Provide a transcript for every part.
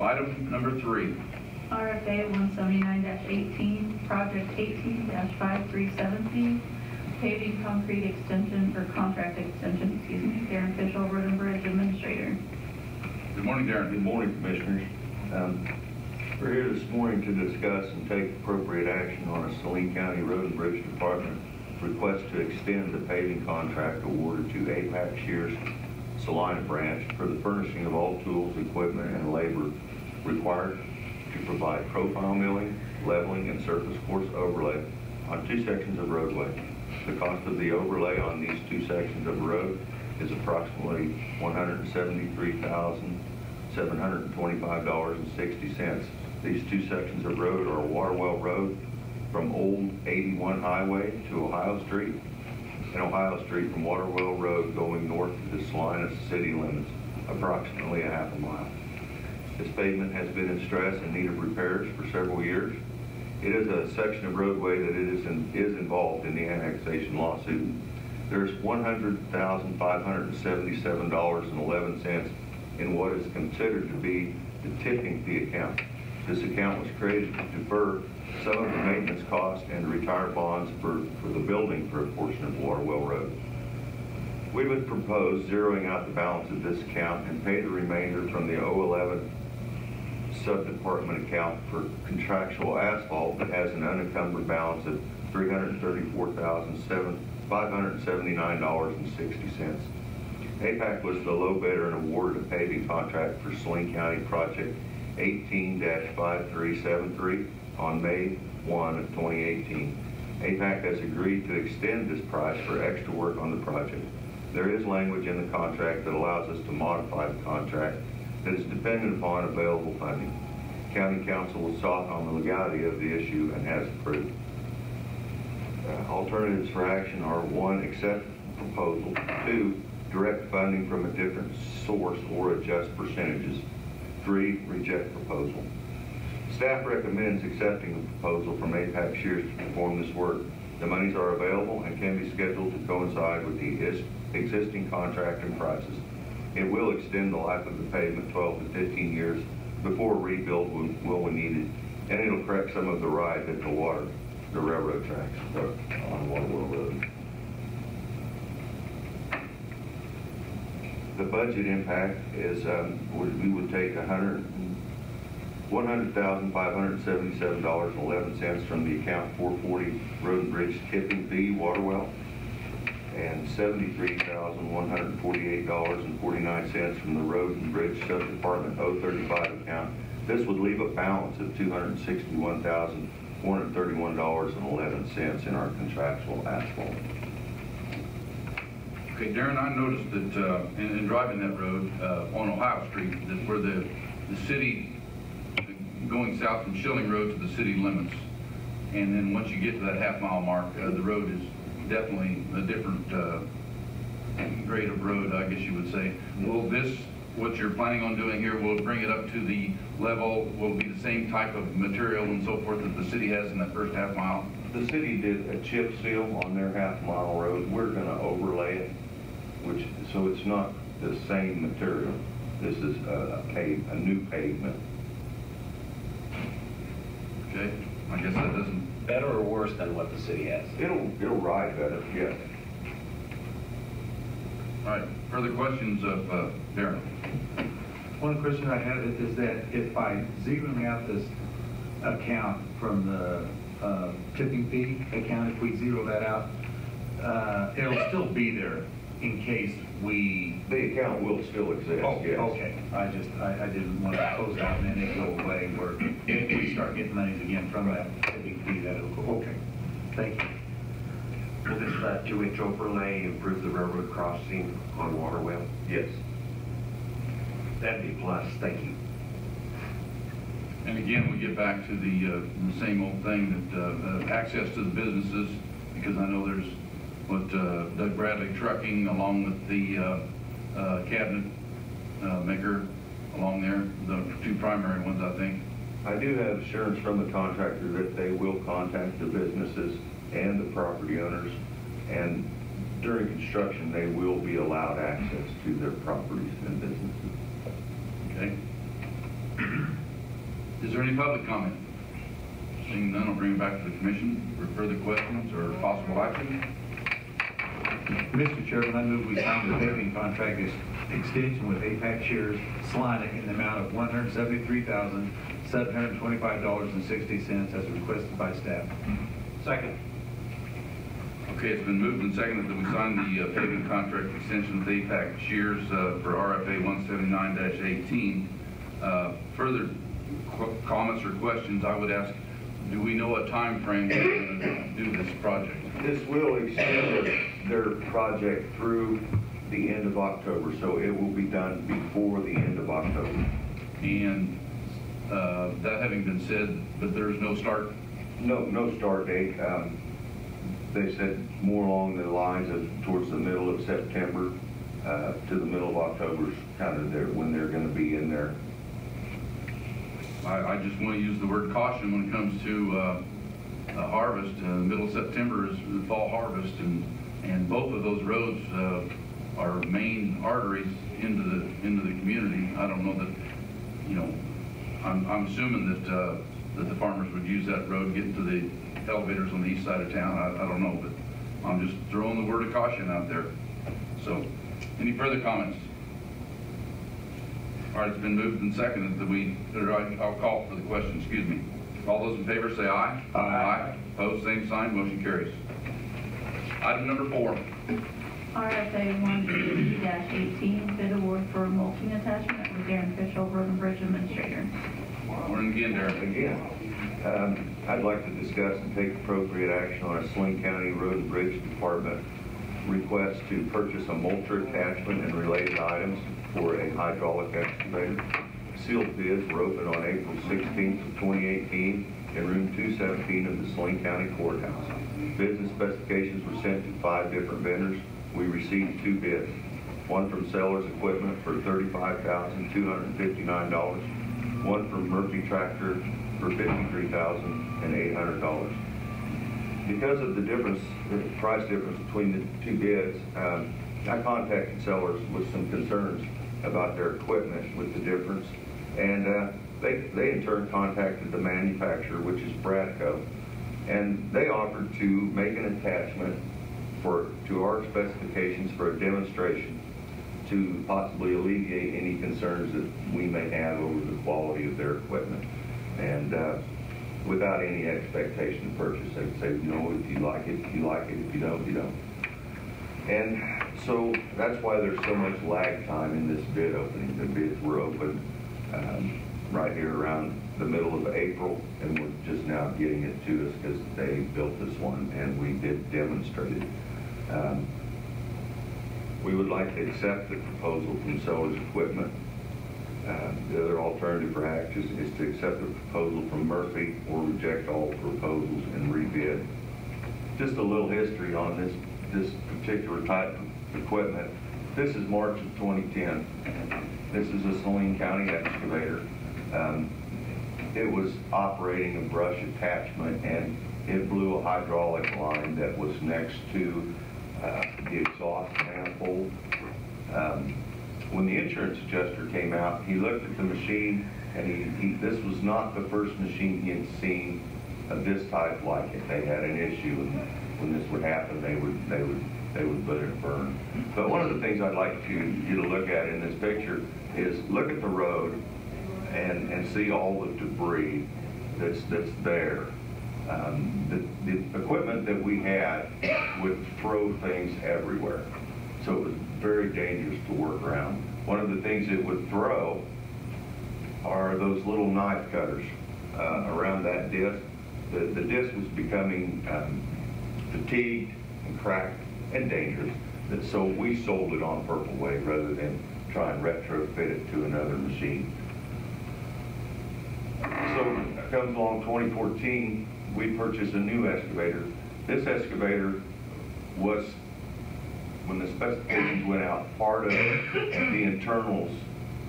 Item number 3. RFA 179-18, Project 18-537C, paving concrete extension or contract extension, excuse me. Darren Fishel, Road and Bridge Administrator. Good morning, Darren. Good morning, Commissioners. We're here this morning to discuss and take appropriate action on a Saline County Road and Bridge Department request to extend the paving contract awarded to APAC Shears Salina Branch for the furnishing of all tools, equipment, and labor required to provide profile milling, leveling, and surface course overlay on 2 sections of roadway. The cost of the overlay on these 2 sections of road is approximately $173,725.60. These 2 sections of road are Waterwell Road from Old 81 Highway to Ohio Street, and Ohio Street from Waterwell Road going north to the Salina city limits, approximately a half a mile. This pavement has been in stress and need of repairs for several years. It is a section of roadway that is involved in the annexation lawsuit. There's $100,577.11 in what is considered to be the tipping fee account. This account was created to defer some of the maintenance costs and retire bonds for the building for a portion of Waterwell Road. We would propose zeroing out the balance of this account and pay the remainder from the 011 sub-department account for contractual asphalt that has an unencumbered balance of $334,579.60. APAC was the low bidder and awarded a paving contract for Saline County Project 18-5373 on May 1 of 2018. APAC has agreed to extend this price for extra work on the project. There is language in the contract that allows us to modify the contract that is dependent upon available funding. County Council was sought on the legality of the issue and has approved. Alternatives for action are 1, accept proposal, 2, direct funding from a different source or adjust percentages, 3, reject proposal. Staff recommends accepting the proposal from APAC Shears to perform this work. The monies are available and can be scheduled to coincide with the existing contract and prices. It will extend the life of the pavement 12 to 15 years before rebuild will be needed, and it'll correct some of the ride at the railroad tracks on Waterwell Road. The budget impact is we would take $100,577.11 from the account 440 Road and Bridge tipping fee, Waterwell, and $73,148.49 from the Road and Bridge Sub-Department 035 account. This would leave a balance of $261,431.11 in our contractual asphalt. Okay, Darren, I noticed that in driving that road on Ohio Street, that where the city, going south from Schilling Road to the city limits, and then once you get to that half-mile mark, the road is definitely a different grade of road, I guess you would say. Will this, what you're planning on doing here, will bring it up to the level, will it be the same type of material and so forth that the city has in that first half mile? The city did a chip seal on their half-mile road. We're going to overlay it, so it's not the same material. This is a new pavement. Okay, I guess that doesn't... Better or worse than what the city has? It'll ride better, yes. All right, further questions of Darren? One question I had is that if by zeroing out this account from the tipping fee account, if we zero that out, it'll still be there in case we... The account will still exist, oh, yes. Okay. I didn't want to close out and then it go away, where if we start getting monies again from that tipping fee, that it'll go. Okay. Thank you. Will this 2-inch overlay improve the railroad crossing on Waterwell? Yes. That'd be a plus. Thank you. And again, we get back to the same old thing, that access to the businesses, because I know there's what Doug Bradley Trucking, along with the cabinet maker along there, the 2 primary ones, I think. I do have assurance from the contractor that they will contact the businesses and the property owners, and during construction they will be allowed access to their properties and businesses. Okay. Is there any public comment? Seeing none, I'll bring it back to the commission for further questions or possible action. Mr. Chairman, I move we sign the paving contract extension with APAC Shears Saline in the amount of $173,725.60 as requested by staff. Second. Okay, it's been moved and seconded that we sign the paving contract extension with APAC Shears for RFA 179-18. Further comments or questions, I would ask, do we know a time frame we're going to do this project? This will extend their project through the end of October, so it will be done before the end of October. And that having been said, but there's no start? No start date. They said more along the lines of towards the middle of September to the middle of October is kind of when they're going to be in there. I just want to use the word caution when it comes to harvest. Middle of September is the fall harvest, and both of those roads are main arteries into the community. I don't know that, you know, I'm assuming that the farmers would use that road getting to the elevators on the east side of town. I don't know, but I'm just throwing the word of caution out there. So, any further comments? All right, it's been moved and seconded that I'll call for the question, excuse me. All those in favor say aye. Aye. Opposed, same sign, motion carries. Item number 4. RFA 180-18, bid award for mulching attachment with Darren Fishel, Road and Bridge Administrator. Morning again, Darren. Again, I'd like to discuss and take appropriate action on a Saline County Road and Bridge Department request to purchase a mulcher attachment and related items for a hydraulic excavator. Sealed bids were opened on April 16th of 2018 in room 217 of the Saline County Courthouse. Bids and specifications were sent to 5 different vendors. We received 2 bids. One from Sellers Equipment for $35,259. One from Murphy Tractor for $53,800. Because of the price difference between the 2 bids, I contacted Sellers with some concerns about their equipment with the difference, and they in turn contacted the manufacturer, which is Bradco, and they offered to make an attachment to our specifications for a demonstration to possibly alleviate any concerns that we may have over the quality of their equipment, and without any expectation of purchase. They would say, you know, if you like it, you like it. If you don't, you don't. And so that's why there's so much lag time in this bid opening. The bids were opened right here around the middle of April, and we're just now getting it to us because they built this one and we did demonstrate it. We would like to accept the proposal from Sellers Equipment. The other alternative perhaps is to accept the proposal from Murphy or reject all proposals and rebid. Just a little history on this particular type of equipment. This is March of 2010. This is a Saline County excavator. It was operating a brush attachment, and it blew a hydraulic line that was next to the exhaust manifold. When the insurance adjuster came out, he looked at the machine, and this was not the first machine he had seen of this type like it. They had an issue, and when this would happen, they would let it burn. But one of the things I'd like you to look at in this picture is look at the road and see all the debris that's there. The equipment that we had would throw things everywhere, so it was very dangerous to work around. One of the things it would throw are those little knife cutters around that disc. The disc was becoming fatigued and cracked and dangerous, so we sold it on Purple Wave rather than try and retrofit it to another machine. So comes along 2014, we purchased a new excavator. This excavator was, when the specifications went out, part of the internals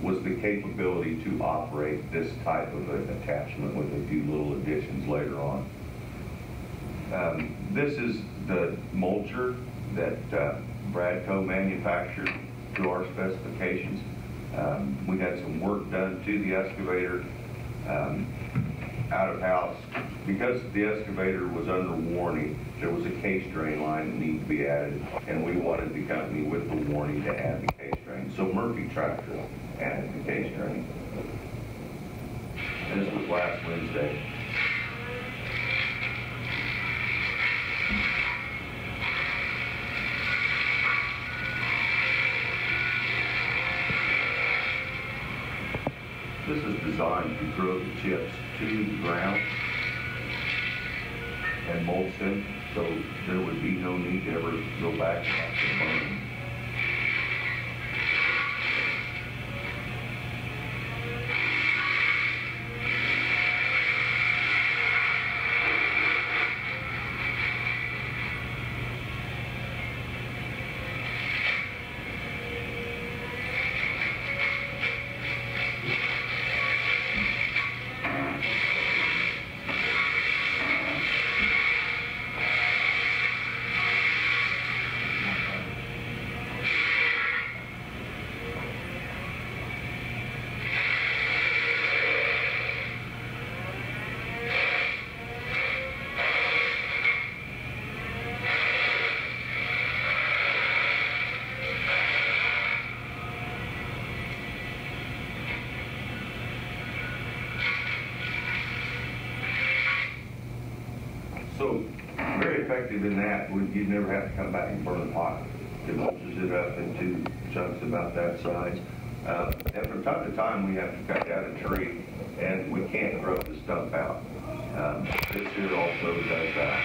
was the capability to operate this type of an attachment with a few little additions later on. This is the mulcher that Bradco manufactured to our specifications. We had some work done to the excavator out of house, because the excavator was under warranty, there was a case drain line that needed to be added, and we wanted the company with the warranty to add the case drain. So Murphy Tractor added the case drain. And this was last Wednesday. This is designed to throw the chips to the ground and mulch them, so there would be no need to ever go back and burn them. So, very effective in that, you'd never have to come back and burn the pot. It mulches it up into chunks about that size. And from time to time, we have to cut down a tree, and we can't grow the stump out. This here also does that.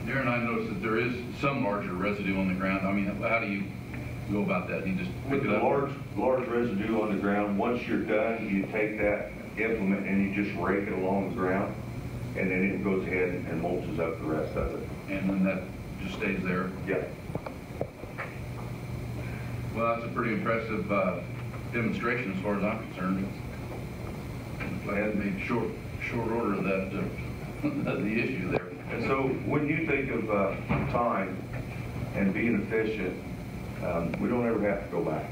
Darren, I noticed that there is some larger residue on the ground. I mean, how do you go about that? You just pick With it the up? large residue on the ground, once you're done, you take that implement and you just rake it along the ground, and then it goes ahead and mulches up the rest of it. And then that just stays there? Yeah. Well, that's a pretty impressive demonstration as far as I'm concerned. I had made short order of that, the issue there. And so when you think of time and being efficient, we don't ever have to go back.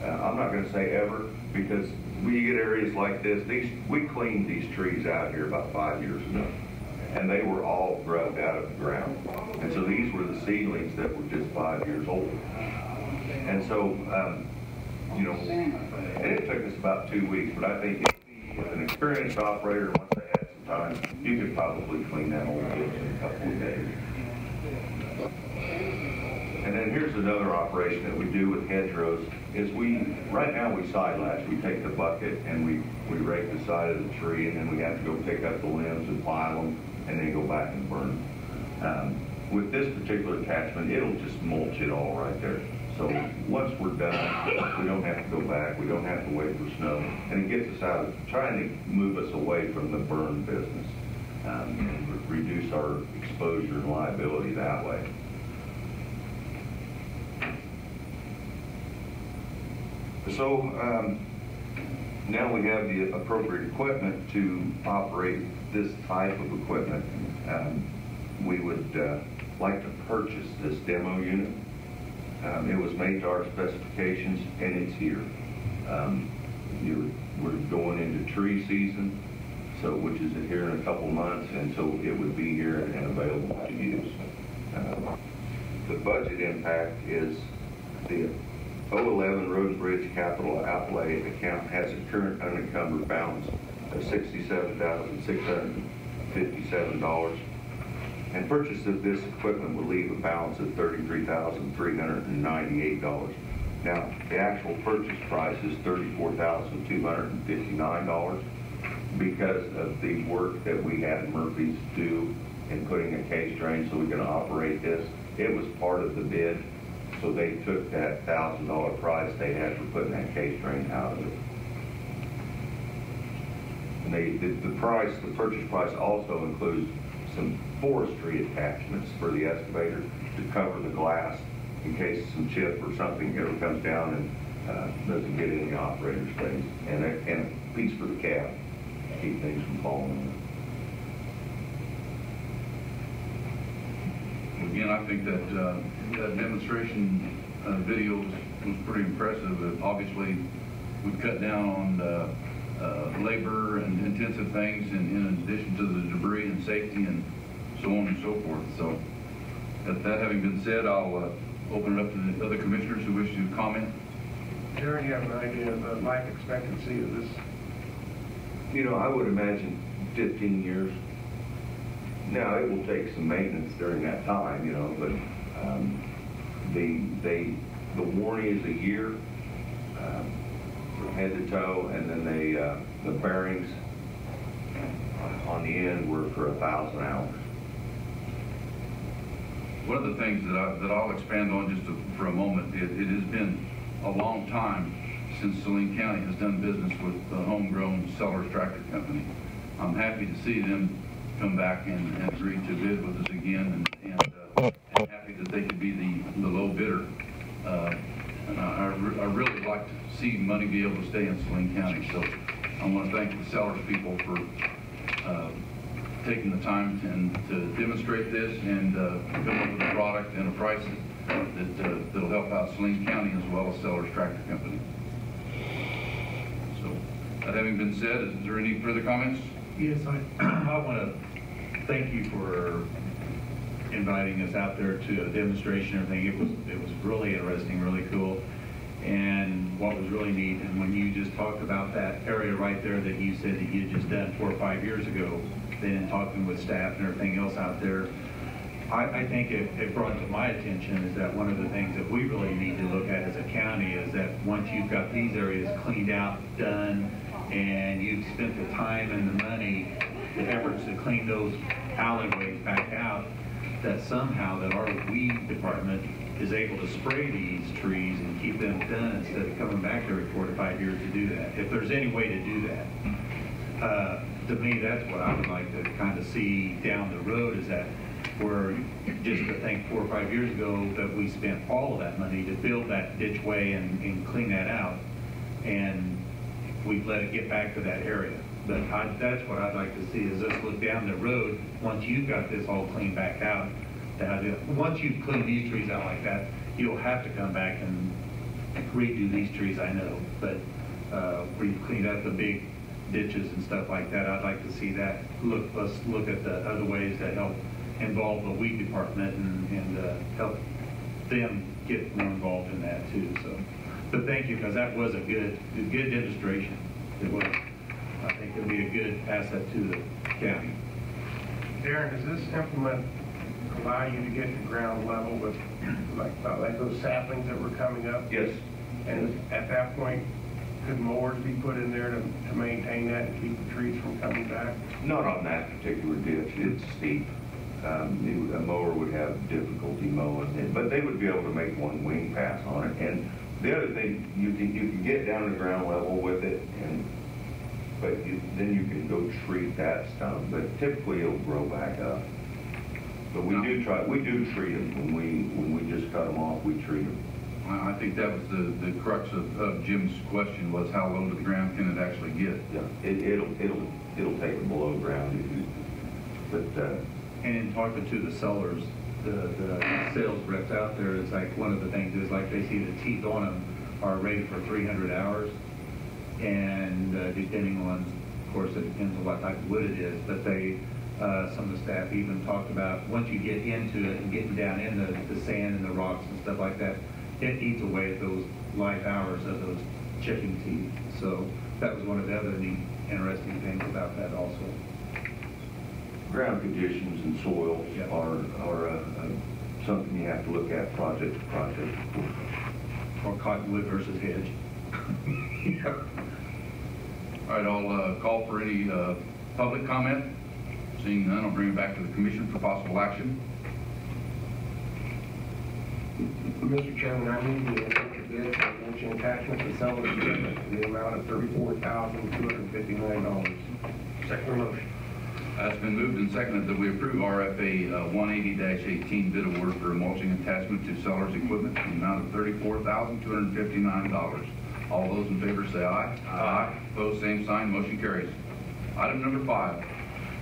I'm not going to say ever, because we get areas like this. We cleaned these trees out here about 5 years ago, and they were all grubbed out of the ground. And so these were the seedlings that were just 5 years old. And so, you know, and it took us about 2 weeks, but I think with an experienced operator, once they had some time, you could probably clean that whole ditch in a couple of days. And then here's another operation that we do with hedgerows, is right now we side latch. We take the bucket and we rake the side of the tree, and then we have to go pick up the limbs and pile them, and then go back and burn them. With this particular attachment, it'll just mulch it all right there. So once we're done, we don't have to go back, we don't have to wait for snow, and it gets us out of trying to move us away from the burn business, and reduce our exposure and liability that way. So now we have the appropriate equipment to operate this type of equipment. We would like to purchase this demo unit. It was made to our specifications, and it's here. We're going into tree season, so which is here in a couple months, and so it would be here and available to use. The budget impact is the 011 Road and Bridge Capital Outlay account has a current unencumbered balance of $67,657. And purchase of this equipment will leave a balance of $33,398. Now, the actual purchase price is $34,259 because of the work that we had Murphy's do in putting a case drain so we can operate this. It was part of the bid, so they took that $1,000 price they had for putting that case drain out of it. And the purchase price also includes some forestry attachments for the excavator to cover the glass in case some chip or something ever comes down and doesn't get in the operator's face. And piece for the cab, keep things from falling. Again, I think that that demonstration video was pretty impressive. Obviously, we've cut down on labor and intensive things in addition to the debris and safety and so on and so forth. So that having been said, I'll open it up to the other commissioners who wish to comment. Darren, you have an idea of the life expectancy of this? You know, I would imagine 15 years. Now, it will take some maintenance during that time, you know, but the warranty is a year from head to toe, and then the bearings on the end were for 1,000 hours. One of the things that I'll expand on just for a moment, it has been a long time since Saline County has done business with the homegrown Sellers Tractor Company. I'm happy to see them come back and agree to bid with us again, and happy that they could be the low bidder. And I really like to see money be able to stay in Saline County. So I want to thank the Sellers people for taking the time to demonstrate this and come up with a product and a price that'll help out Saline County as well as Sellers Tractor Company. So that having been said, is there any further comments? Yes, I want to thank you for inviting us out there to a demonstration and everything. It was really interesting, really cool. And what was really neat, and when you just talked about that area right there that you said that you had just done 4 or 5 years ago, then in talking with staff and everything else out there, I think it brought to my attention is that one of the things that we really need to look at as a county is that once you've got these areas cleaned out, done, and you've spent the time and the money, the efforts to clean those alleyways back out, that somehow that our weed department is able to spray these trees and keep them done instead of coming back every 4 to 5 years to do that. If there's any way to do that, to me, that's what I would like to kind of see down the road is that we're just to think 4 or 5 years ago that we spent all of that money to build that ditchway and clean that out, and we've let it get back to that area. But that's what I'd like to see is us look down the road once you've got this all cleaned back out. Once you've cleaned these trees out like that, you'll have to come back and redo these trees, I know. But where you've cleaned up the big ditches and stuff like that, I'd like to see that. Let's look at the other ways that help involve the weed department and help them get more involved in that too. So, but thank you, because that was a good demonstration. It was. I think it'll be a good asset to the county. Darren, does this implement allow you to get to ground level with like those saplings that were coming up? Yes. And at that point, could mowers be put in there to maintain that and keep the trees from coming back? Not on that particular ditch. It's steep. A mower would have difficulty mowing it, but they would be able to make one wing pass on it. And the other thing, you can get down to ground level with it, but then you can go treat that stump. But typically it'll grow back up. But we do treat them when we just cut them off. We treat them. I think that was the crux of Jim's question was how low to the ground can it actually get? Yeah, it'll take it below ground. And in talking to the sellers, the sales reps out there, it's like one of the things is like they see the teeth on them are rated for 300 hours. And depending on, of course, it depends on what type of wood it is, but some of the staff even talked about once you get into it and getting down in the sand and the rocks and stuff like that, it eats away at those life hours of those chipping teeth. So that was one of the other neat, interesting things about that also. Ground conditions and soil are something you have to look at project to project. Or cottonwood versus hedge. Yeah. All right, I'll call for any public comment. Seeing none, I'll bring it back to the commission for possible action. Mr. Chairman, I move to accept the bid for mentioned attachment to Sellers equipment in the amount of $34,259. Second motion. It's been moved and seconded that we approve RFA 180-18 bid award for a mulching attachment to Sellers equipment in the amount of $34,259. All those in favor say aye. Aye. Opposed, same sign, motion carries. Item number 5.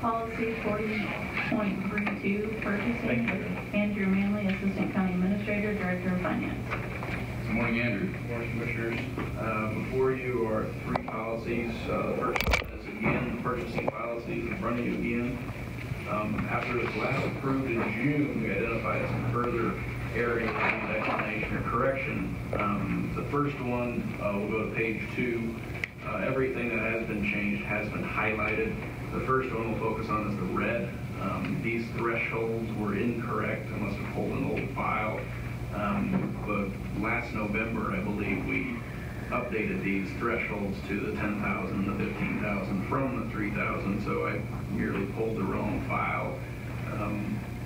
Policy 40.32, purchasing, with Andrew Manley, Assistant County Administrator, Director of Finance. Good morning, Andrew. Good morning, Commissioners. Before you are 3 policies. The first one is, again, the purchasing policies in front of you again. After it was last approved in June, we identified some further areas of explanation or correction. The first one, we'll go to page 2. Everything that has been changed has been highlighted. The first one we'll focus on is the red. These thresholds were incorrect. I must have pulled an old file. But last November, I believe, we updated these thresholds to the 10,000 and the 15,000 from the 3,000, so I merely pulled the wrong file.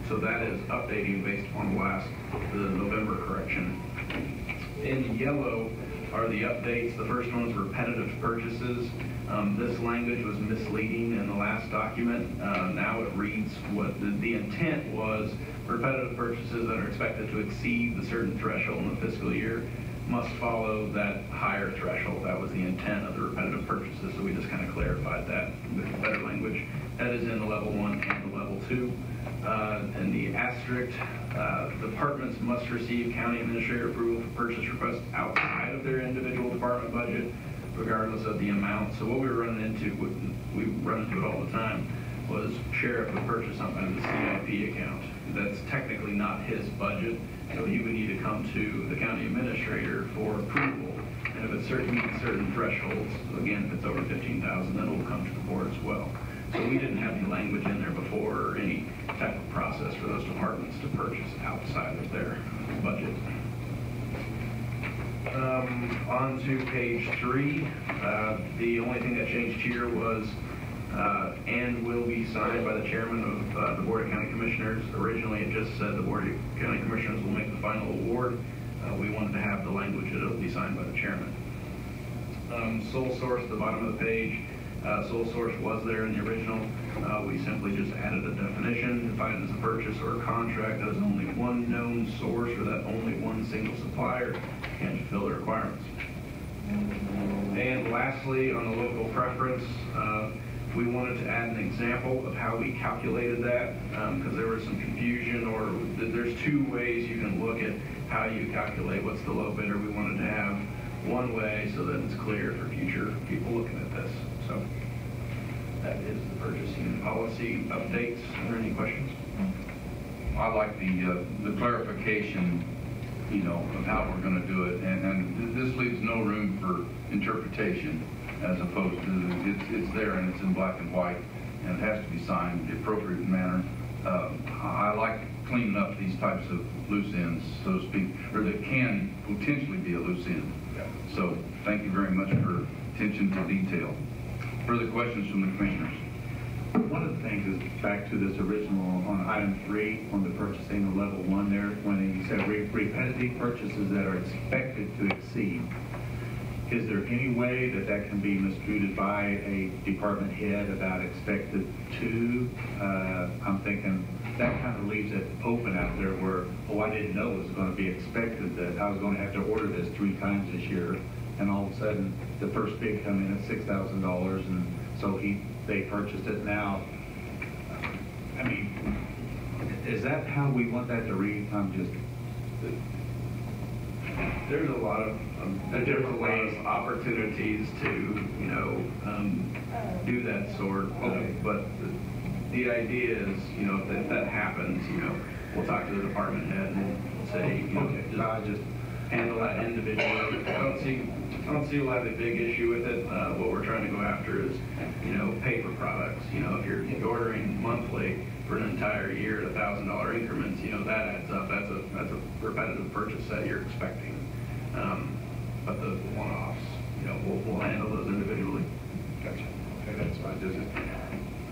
So that is updating based upon the November correction. In yellow are the updates. The first one is repetitive purchases. This language was misleading in the last document. Now it reads what the intent was: repetitive purchases that are expected to exceed the certain threshold in the fiscal year must follow that higher threshold. That was the intent of the repetitive purchases, so we just kind of clarified that with better language. That is in the level 1 and the level 2. And the asterisk, departments must receive county administrator approval for purchase requests outside of their individual department budget, regardless of the amount. So what we were running into, we run into it all the time, was sheriff would purchase something out of the CIP account. That's technically not his budget, so he would need to come to the county administrator for approval. And if it meets certain thresholds, again, if it's over 15,000, then it will come to the board as well. So we didn't have any language in there before or any type of process for those departments to purchase outside of their budget. On to page 3. The only thing that changed here was and will be signed by the chairman of the Board of County Commissioners. Originally, it just said the Board of County Commissioners will make the final award. We wanted to have the language that it will be signed by the chairman. Sole source at the bottom of the page. Sole source was there in the original. We simply just added a definition, defined as a purchase or a contract that is only one known source or that only one single supplier can fulfill the requirements. And lastly, on the local preference, we wanted to add an example of how we calculated that, because there was some confusion, or there's 2 ways you can look at how you calculate what's the low bidder. We wanted to have one way so that it's clear for future people looking at this. So that is the purchasing policy updates. Are there any questions? I like the clarification, of how we're going to do it, and this leaves no room for interpretation, as opposed to it's there and it's in black and white, and it has to be signed in the appropriate manner. I like cleaning up these types of loose ends, so to speak, or that can potentially be a loose end. So thank you very much for attention to detail. Further questions from the commissioners? One of the things is back to this original on item 3 on the purchasing of level 1 there, when you said repetitive purchases that are expected to exceed. Is there any way that that can be misconstrued by a department head about expected to? I'm thinking that kind of leaves it open out there where, I didn't know it was going to be expected that I was going to have to order this 3 times this year, and all of a sudden the first bid come in at $6,000, and so they purchased it now. I mean, is that how we want that to read? There's a lot of different ways, opportunities to, do that sort. But the idea is, if that happens, we'll talk to the department head and say, just handle that individually. I don't see a lot of the big issue with it. What we're trying to go after is, paper products. If you're ordering monthly for an entire year at $1,000 increments, that adds up. That's a repetitive purchase that you're expecting. But the one-offs, we'll handle those individually. Gotcha. Okay, that's fine.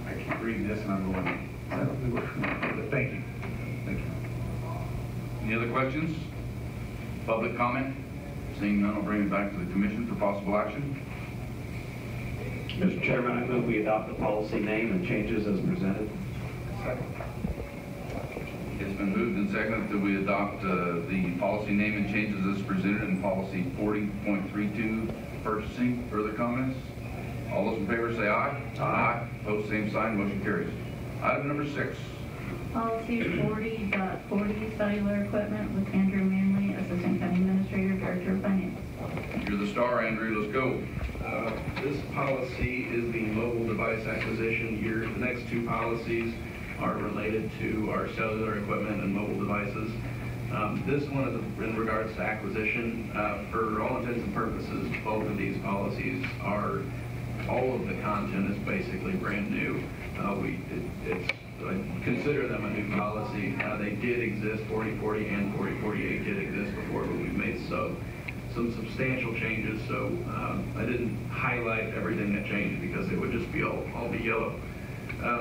I keep reading this and I'm going, thank you. Thank you. Any other questions? Public comment? Seeing none, I'll bring it back to the commission for possible action. Mr. Chairman, I move we adopt the policy name and changes as presented. It's It's been moved and seconded that we adopt the policy name and changes as presented in policy 40.32, purchasing. Further comments? All those in favor say aye. Aye. Opposed, same sign, motion carries. Item number 6. Policy 40.40, cellular equipment, with Andrew Manley, Assistant County Administrator, Director of Finance. You're the star, Andrew. Let's go. This policy is the mobile device acquisition year. The next two policies are related to our cellular equipment and mobile devices. This one is in regards to acquisition. For all intents and purposes, both of these policies are, all of the content is basically brand new. I consider them a new policy. They did exist, 4040 and 4048 did exist before, but we've made some substantial changes, so I didn't highlight everything that changed because it would just be all be yellow.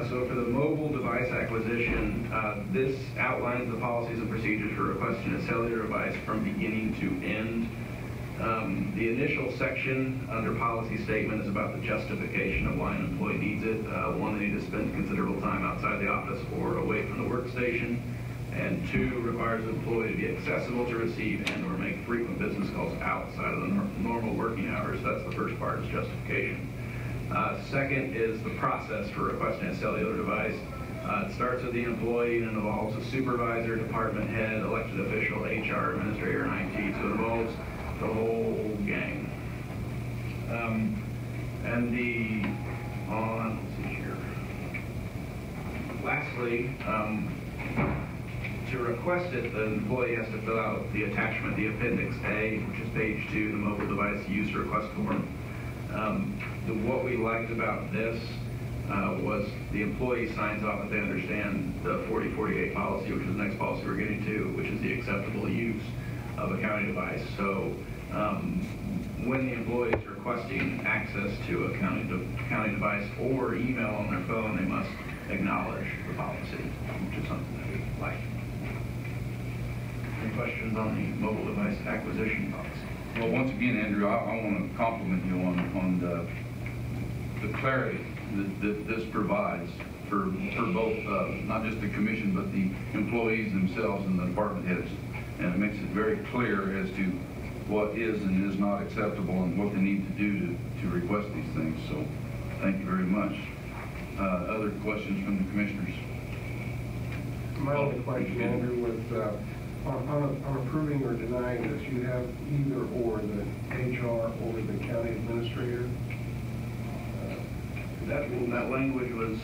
So for the mobile device acquisition, this outlines the policies and procedures for requesting a cellular device from beginning to end. The initial section under policy statement is about the justification of why an employee needs it. One, they need to spend considerable time outside the office or away from the workstation. And 2, requires the employee to be accessible to receive and or make frequent business calls outside of the normal working hours. That's the first part, is justification. Second is the process for requesting a cellular device. It starts with the employee and involves a supervisor, department head, elected official, HR, administrator, and IT. So it involves the whole gang. Let's see here. Lastly, to request it, the employee has to fill out the attachment, the Appendix A, which is page 2, the mobile device use request form. What we liked about this was the employee signs off that they understand the 4048 policy, which is the next policy we're getting to, which is the acceptable use of a county device. So when the employee is requesting access to a county device or email on their phone, they must acknowledge the policy, which is something that we like. Any questions on the mobile device acquisition policy? Well, once again, Andrew, I want to compliment you on the clarity that this provides for both, not just the commission, but the employees themselves and the department heads. And it makes it very clear as to what is and is not acceptable and what they need to do to request these things. So thank you very much. Other questions from the commissioners? My only question, Andrew, was on approving or denying this, you have either or, the HR or the county administrator. That language was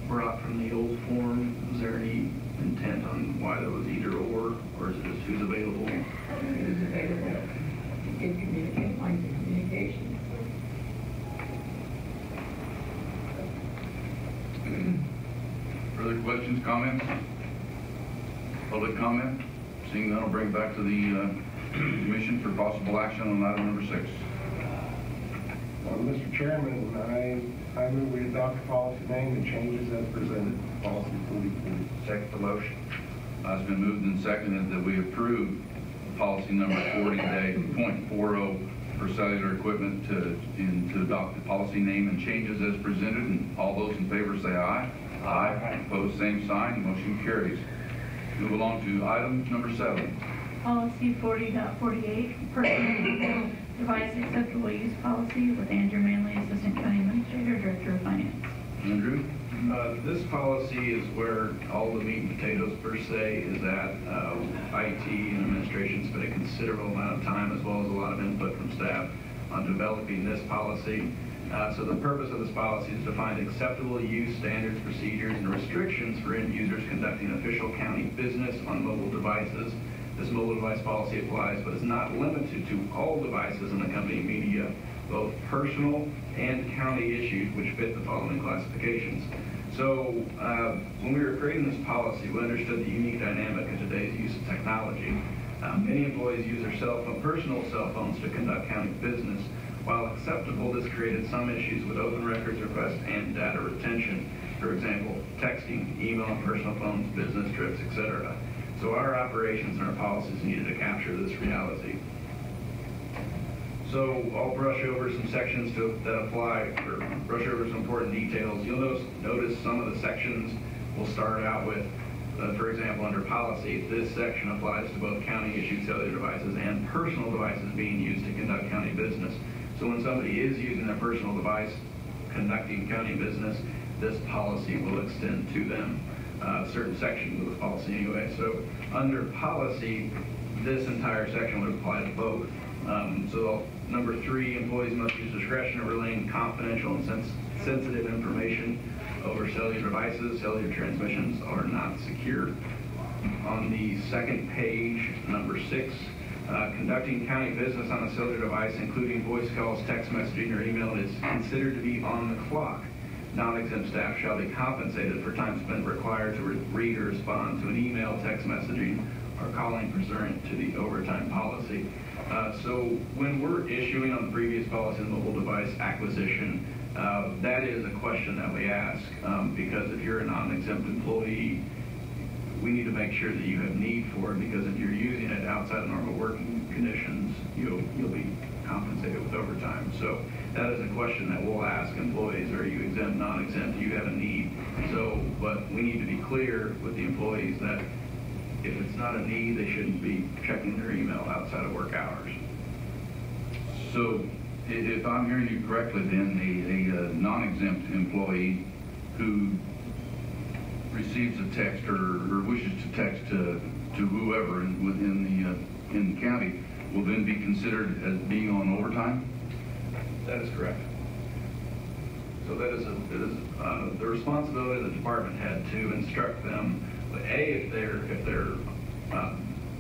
brought from the old form. Is there any intent on why there was either or is it just who's available? Who's available? You can communicate, lines of communication. Further questions, comments? Public comment? Seeing none, I'll bring it back to the commission for possible action on item number 6. Mr. Chairman, I move we adopt the policy name and changes as presented, policy 4040. Second the motion. It's been moved and seconded that we approve policy number 40.40 for cellular equipment to adopt the policy name and changes as presented. And all those in favor say aye. Aye. Opposed, same sign. Motion carries. Move along to item number 7. Policy 40.48, personal device acceptable use policy, with Andrew Manley, Assistant County Administrator, Director of Finance. Andrew? This policy is where all the meat and potatoes per se is at. IT and administration spent a considerable amount of time as well as a lot of input from staff on developing this policy. So the purpose of this policy is to find acceptable use standards, procedures, and restrictions for end users conducting official county business on mobile devices. This mobile device policy applies, but is not limited to all devices in the company media, both personal and county issued, which fit the following classifications. So when we were creating this policy, we understood the unique dynamic of today's use of technology. Many employees use their personal cell phones to conduct county business. While acceptable, this created some issues with open records requests and data retention. For example, texting, email on personal phones, business trips, etc. So our operations and our policies needed to capture this reality. So I'll brush over some sections that apply, or brush over some important details. You'll notice some of the sections will start out with For example, under policy, this section applies to both county-issued cellular devices and personal devices being used to conduct county business. So when somebody is using their personal device conducting county business, this policy will extend to them. Certain sections of the policy anyway. So under policy, this entire section would apply to both. So number 3, employees must use discretion in relaying confidential and sensitive information over cellular devices. Cellular transmissions are not secure. On the second page, number 6, conducting county business on a cellular device, including voice calls, text messaging, or email, is considered to be on the clock. Non-exempt staff shall be compensated for time spent required to read or respond to an email, text messaging, or calling pursuant to the overtime policy. So when we're issuing on the previous policy, the mobile device acquisition, that is a question that we ask because if you're a non-exempt employee, we need to make sure that you have need for it, because if you're using it outside of normal working conditions, you'll be compensated with overtime. So that is a question that we'll ask employees: are you exempt, non-exempt? Do you have a need? So, but we need to be clear with the employees that if it's not a need, they shouldn't be checking their email outside of work hours. So if I'm hearing you correctly, then a non-exempt employee who receives a text or wishes to text to whoever in the county will then be considered as being on overtime? That is correct. So that is the responsibility of the department head to instruct them. But if they're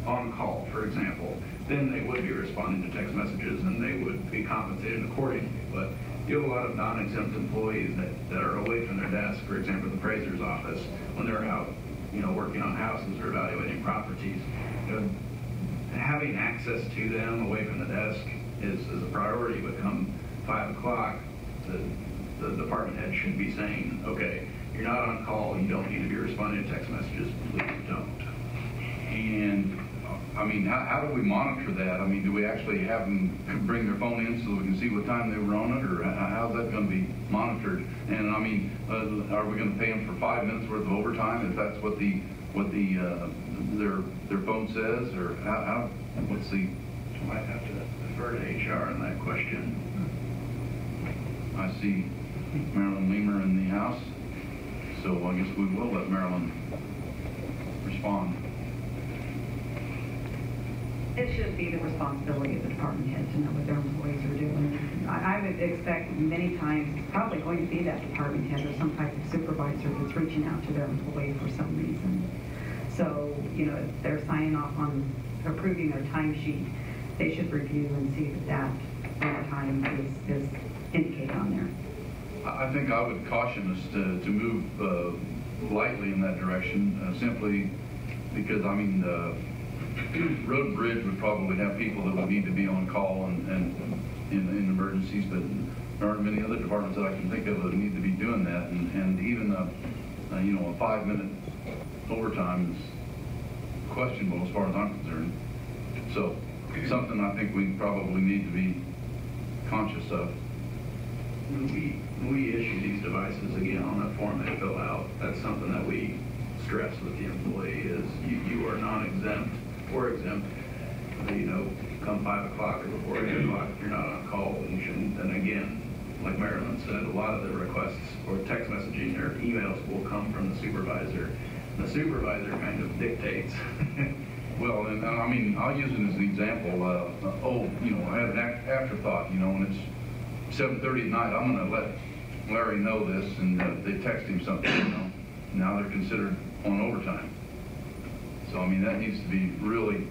on call, for example, then they would be responding to text messages and they would be compensated accordingly. But you have a lot of non-exempt employees that are away from their desk. For example, the appraiser's office, when they're out, working on houses or evaluating properties, having access to them away from the desk is a priority. But come 5 o'clock, the department head should be saying, okay, you're not on call, you don't need to be responding to text messages, please don't. And I mean, how do we monitor that? I mean, do we actually have them bring their phone in so we can see what time they were on it, or how's that going to be monitored? And I mean, are we going to pay them for 5 minutes worth of overtime if that's what their phone says, or what's the? I might have to defer to HR on that question. I see Marilyn Leamer in the house, so I guess we will let Marilyn respond. It should be the responsibility of the department head to know what their employees are doing. I would expect many times it's probably going to be that department head or some type of supervisor that's reaching out to their employee for some reason. So, if they're signing off on approving their timesheet, they should review and see that overtime is indicated on there. I think I would caution us to move lightly in that direction, simply because, I mean, Road and Bridge would probably have people that would need to be on call and in emergencies, but there aren't many other departments that I can think of that need to be doing that. And even a 5-minute overtime is questionable as far as I'm concerned. So something I think we probably need to be conscious of. When we issue these devices, again, on that form they fill out, that's something that we stress with the employee is you are non-exempt or exempt. Come 5 o'clock or before 8 o'clock, if you're not on call, and you shouldn't. And again, like Marilyn said, a lot of the requests or text messaging or emails will come from the supervisor. The supervisor kind of dictates. Well, and I mean, I'll use it as an example. I had an afterthought, when it's 7:30 at night, I'm going to let Larry know this, and they text him something, Now they're considered on overtime. So, I mean, that needs to be really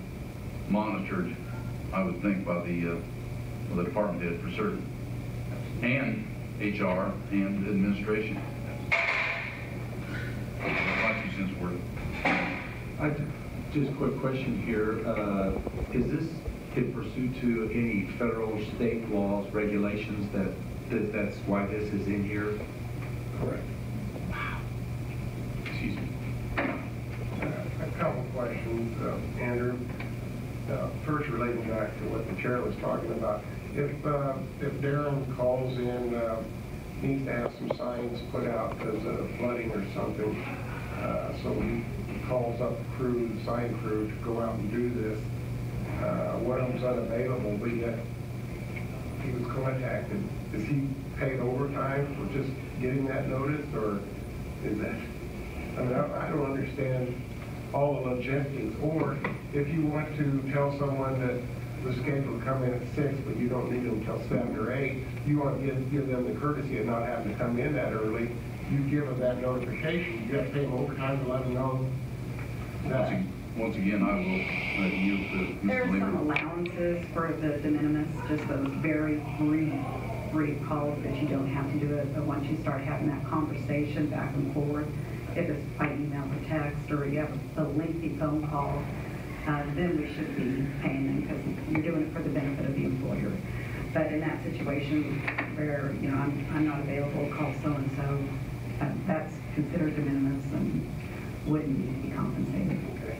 monitored, I would think, by the department head for certain, and HR and administration. My 2 cents worth. Just a quick question here. Is this in pursuit to any federal, state laws, regulations that's why this is in here? Correct. Excuse me. A couple questions, Andrew. First, relating back to what the chair was talking about. If Darren calls in, needs to have some signs put out because of flooding or something, so he calls up the crew, the sign crew, to go out and do this. One of them's unavailable, but yet he was contacted. Is he paid overtime for just getting that notice, or is that, I mean, I don't understand all the logistics. Or if you want to tell someone that the schedule to come in at 6, but you don't need them until 7 or 8, you want to give them the courtesy of not having to come in that early, you give them that notification. You have to pay them overtime to let them know that. Once again, I will yield to There are Mr. some Lieber. allowances for the de minimis, just those very brief calls that you don't have to do it, but once you start having that conversation back and forth, if it's by email or text, or you have a lengthy phone call, then we should be paying them, because you're doing it for the benefit of the employer. But in that situation where, you know, I'm not available, call so-and-so, that's considered de minimis and wouldn't need to be compensated. Okay.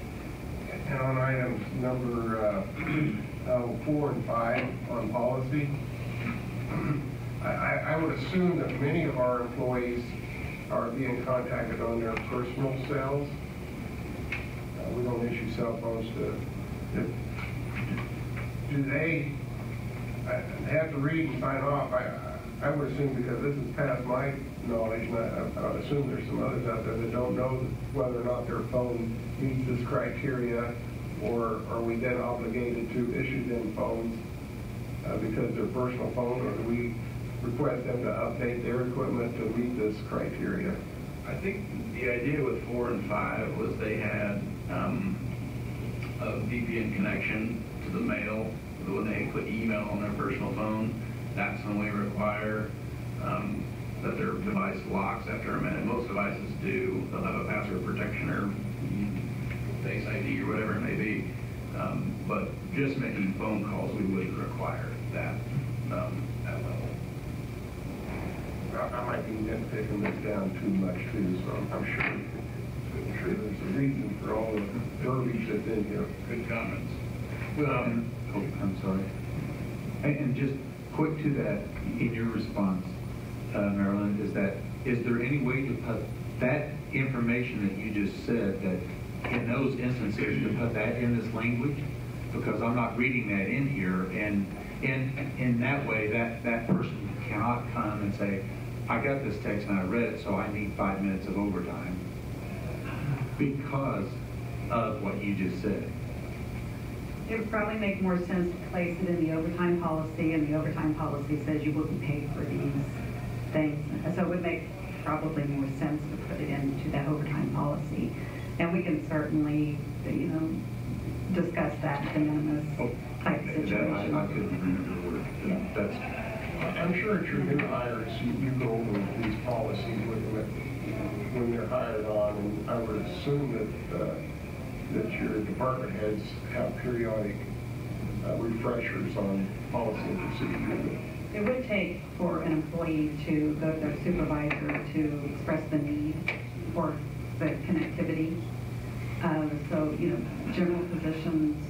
And on items number 4 and 5 on policy, I would assume that many of our employees are being contacted on their personal cells. We don't issue cell phones to, do they have to read and sign off? I would assume, because this is past my knowledge, and I would assume there's some others out there that don't know whether or not their phone meets this criteria, or are we then obligated to issue them phones because they're personal phone, or do we request them to update their equipment to meet this criteria? I think the idea with 4 and 5 was they had a VPN connection to the mail. When they put email on their personal phone, that's when we require that their device locks after a minute. Most devices do. They'll have a password protection or Face ID or whatever it may be. But just making phone calls, we wouldn't require that level. I might be nitpicking this down too much too, so I'm sure there's a reason for all the verbiage that's in here. Good comments. I'm sorry. And just quick to that, in your response, Marilyn, is there any way to put that information that you just said, that in those instances, to put that in this language? Because I'm not reading that in here, and in that way, that person cannot come and say, I got this text and I read it, so I need 5 minutes of overtime, because of what you just said. It would probably make more sense to place it in the overtime policy, and the overtime policy says you will be paid for these things. So it would make probably more sense to put it into that overtime policy. And we can certainly, you know, discuss that de minimis type situation. I couldn't remember the word. Yeah. That's, I'm sure at your new hires, you go over these policies with them when they're hired on, and I would assume that your department heads have periodic refreshers on policy and procedure. It would take for an employee to go to their supervisor to express the need for the connectivity. So, you know, general positions,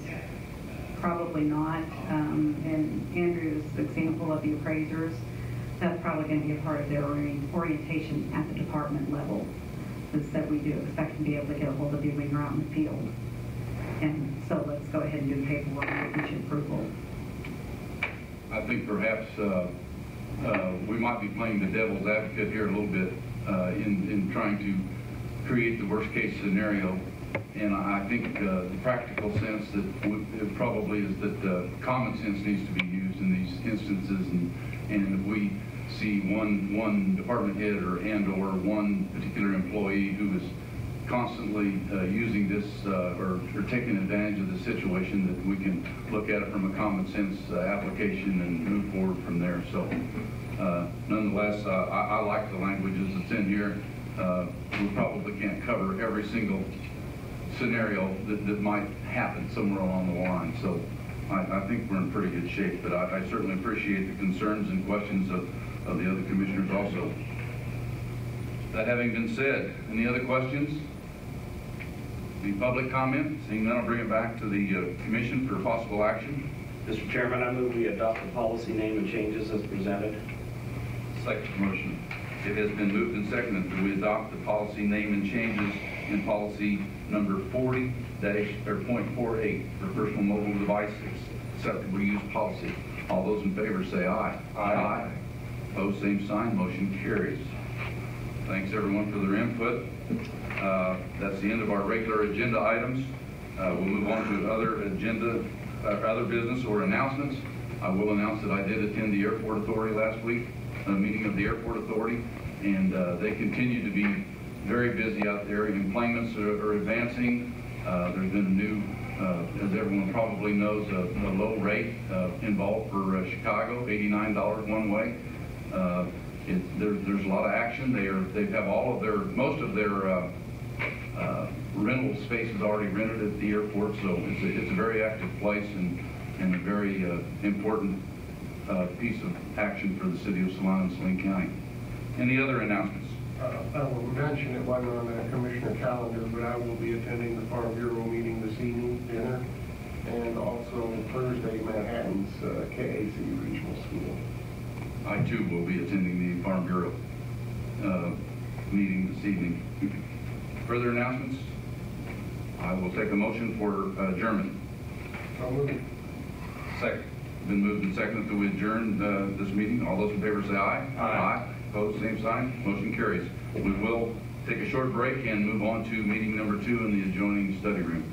probably not. And Andrew's example of the appraisers, that's probably going to be a part of their orientation at the department level, is that we do expect to be able to get a hold of you when you're out in the field. And so let's go ahead and do the paperwork and get you approval. I think perhaps we might be playing the devil's advocate here a little bit in trying to create the worst case scenario. And I think the practical sense that it probably is that common sense needs to be used in these instances. And if we see one department head or one particular employee who is constantly using this or taking advantage of the situation, that we can look at it from a common sense application and move forward from there. So nonetheless, I like the languages that's in here. We probably can't cover every single scenario that might happen somewhere along the line. So I think we're in pretty good shape, but I certainly appreciate the concerns and questions of the other commissioners also. That having been said, any other questions? Any public comment? Seeing none, I'll bring it back to the commission for possible action. Mr. Chairman, I move we adopt the policy name and changes as presented. Second motion. It has been moved and seconded that we adopt the policy name and changes in policy number 40-.48 for personal mobile device acceptable use policy. All those in favor say aye. Aye. Opposed, same sign, motion carries. Thanks everyone for their input. That's the end of our regular agenda items. We'll move on to other agenda, other business or announcements. I will announce that I did attend the Airport Authority last week, a meeting of the Airport Authority, and they continue to be very busy out there. Employments are advancing. There's been a new, as everyone probably knows, a low rate involved for Chicago, $89 one way. There's a lot of action. They have most of their rental spaces already rented at the airport, so it's a very active place and a very important piece of action for the city of Saline and Saline County. Any other announcements? I will mention it wasn't on the commissioner calendar, but I will be attending the Farm Bureau meeting this evening, dinner, and also Thursday, Manhattan's KAC Regional School. I too will be attending the Farm Bureau meeting this evening. Further announcements? I will take a motion for adjournment. So moved. Second. Been moved and seconded to adjourn this meeting. All those in favor say aye. Aye. Opposed, same sign. Motion carries. We will take a short break and move on to meeting number 2 in the adjoining study room.